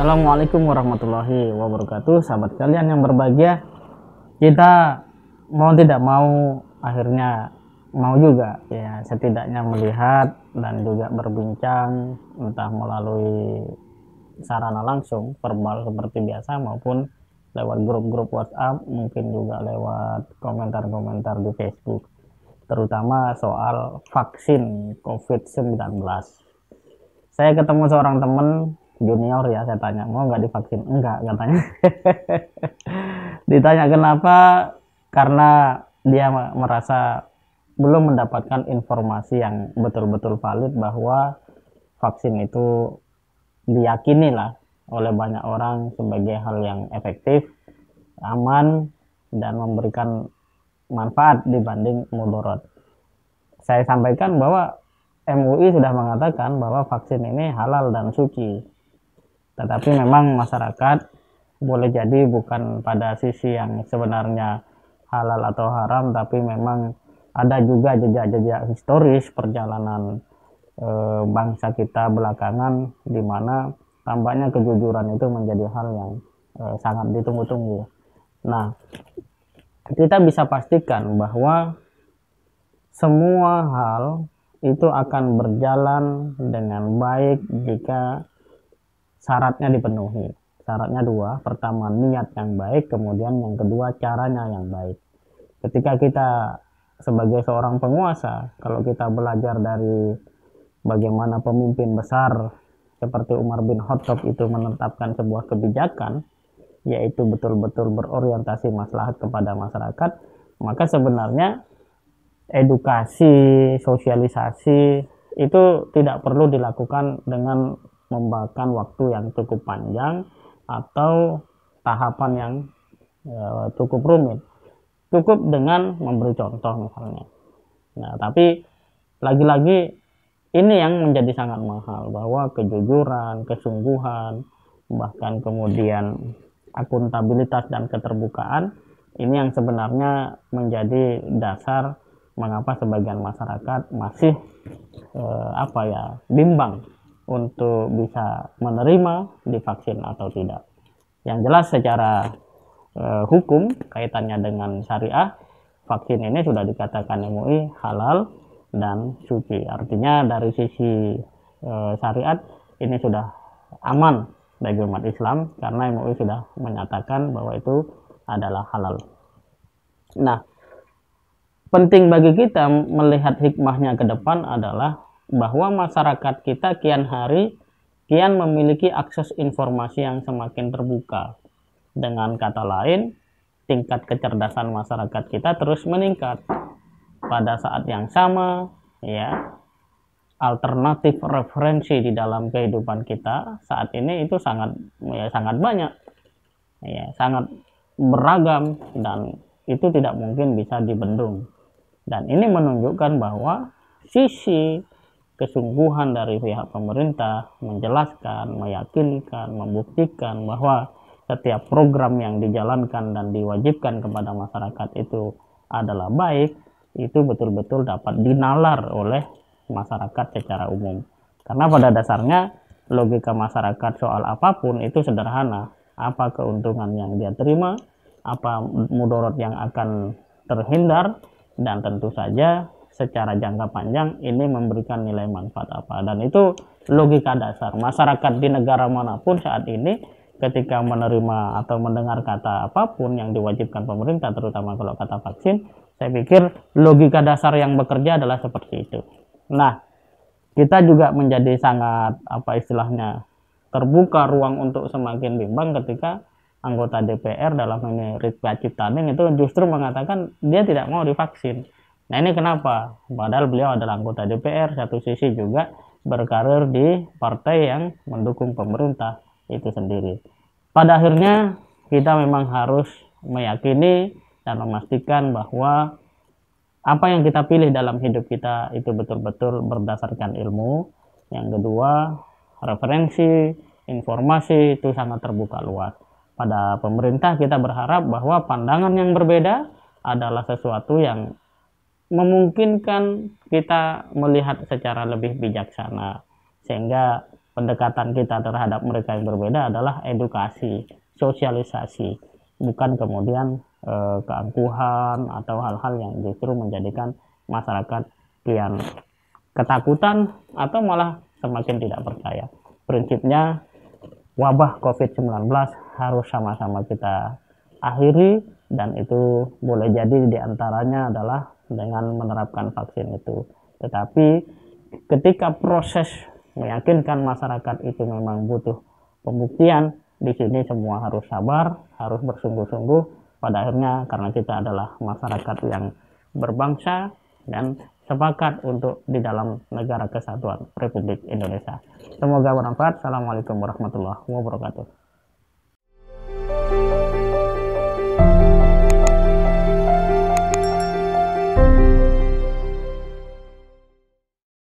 Assalamualaikum warahmatullahi wabarakatuh, sahabat kalian yang berbahagia. Kita mau tidak mau akhirnya mau juga ya, setidaknya melihat dan juga berbincang entah melalui sarana langsung verbal seperti biasa maupun lewat grup-grup WhatsApp, mungkin juga lewat komentar-komentar di Facebook, terutama soal vaksin COVID-19. Saya ketemu seorang teman junior ya, saya tanya mau nggak divaksin, enggak katanya. Ditanya kenapa, karena dia merasa belum mendapatkan informasi yang betul-betul valid bahwa vaksin itu diyakini lah oleh banyak orang sebagai hal yang efektif, aman, dan memberikan manfaat dibanding mudarat. Saya sampaikan bahwa MUI sudah mengatakan bahwa vaksin ini halal dan suci, tetapi memang masyarakat boleh jadi bukan pada sisi yang sebenarnya halal atau haram, tapi memang ada juga jejak-jejak historis perjalanan bangsa kita belakangan, di mana tampaknya kejujuran itu menjadi hal yang sangat ditunggu-tunggu. Nah, kita bisa pastikan bahwa semua hal itu akan berjalan dengan baik jika syaratnya dipenuhi. Syaratnya dua, pertama niat yang baik, kemudian yang kedua caranya yang baik. Ketika kita sebagai seorang penguasa, kalau kita belajar dari bagaimana pemimpin besar seperti Umar bin Khattab itu menetapkan sebuah kebijakan, yaitu betul-betul berorientasi maslahat kepada masyarakat, maka sebenarnya edukasi, sosialisasi itu tidak perlu dilakukan dengan memakan waktu yang cukup panjang atau tahapan yang cukup rumit. Cukup dengan memberi contoh misalnya. Nah, tapi lagi-lagi ini yang menjadi sangat mahal, bahwa kejujuran, kesungguhan, bahkan kemudian akuntabilitas dan keterbukaan ini yang sebenarnya menjadi dasar mengapa sebagian masyarakat masih bimbang untuk bisa menerima divaksin atau tidak. Yang jelas secara hukum kaitannya dengan syariah, vaksin ini sudah dikatakan MUI halal dan suci. Artinya dari sisi syariat ini sudah aman bagi umat Islam karena MUI sudah menyatakan bahwa itu adalah halal. Nah, penting bagi kita melihat hikmahnya ke depan adalah bahwa masyarakat kita kian hari kian memiliki akses informasi yang semakin terbuka. Dengan kata lain, tingkat kecerdasan masyarakat kita terus meningkat. Pada saat yang sama, ya, alternatif referensi di dalam kehidupan kita saat ini itu sangat banyak, ya, sangat beragam, dan itu tidak mungkin bisa dibendung. Dan ini menunjukkan bahwa sisi kesungguhan dari pihak pemerintah menjelaskan, meyakinkan, membuktikan bahwa setiap program yang dijalankan dan diwajibkan kepada masyarakat itu adalah baik, itu betul-betul dapat dinalar oleh masyarakat secara umum. Karena pada dasarnya logika masyarakat soal apapun itu sederhana. Apa keuntungan yang dia terima, apa mudarat yang akan terhindar, dan tentu saja secara jangka panjang ini memberikan nilai manfaat apa. Dan itu logika dasar masyarakat di negara manapun saat ini ketika menerima atau mendengar kata apapun yang diwajibkan pemerintah, terutama kalau kata vaksin, saya pikir logika dasar yang bekerja adalah seperti itu. Nah, kita juga menjadi sangat terbuka ruang untuk semakin bimbang ketika anggota DPR dalam ini Ridva Ciptaning itu justru mengatakan dia tidak mau divaksin. Nah, ini kenapa? Padahal beliau adalah anggota DPR, satu sisi juga berkarir di partai yang mendukung pemerintah itu sendiri. Pada akhirnya kita memang harus meyakini dan memastikan bahwa apa yang kita pilih dalam hidup kita itu betul-betul berdasarkan ilmu. Yang kedua, referensi, informasi itu sangat terbuka luas. Pada pemerintah kita berharap bahwa pandangan yang berbeda adalah sesuatu yang memungkinkan kita melihat secara lebih bijaksana, sehingga pendekatan kita terhadap mereka yang berbeda adalah edukasi, sosialisasi, bukan kemudian keangkuhan atau hal-hal yang justru menjadikan masyarakat kian ketakutan atau malah semakin tidak percaya. Prinsipnya wabah COVID-19 harus sama-sama kita akhiri, dan itu boleh jadi diantaranya adalah dengan menerapkan vaksin itu. Tetapi ketika proses meyakinkan masyarakat itu memang butuh pembuktian, di sini semua harus sabar, harus bersungguh-sungguh. Pada akhirnya karena kita adalah masyarakat yang berbangsa dan sepakat untuk di dalam negara kesatuan Republik Indonesia. Semoga bermanfaat. Assalamualaikum warahmatullahi wabarakatuh.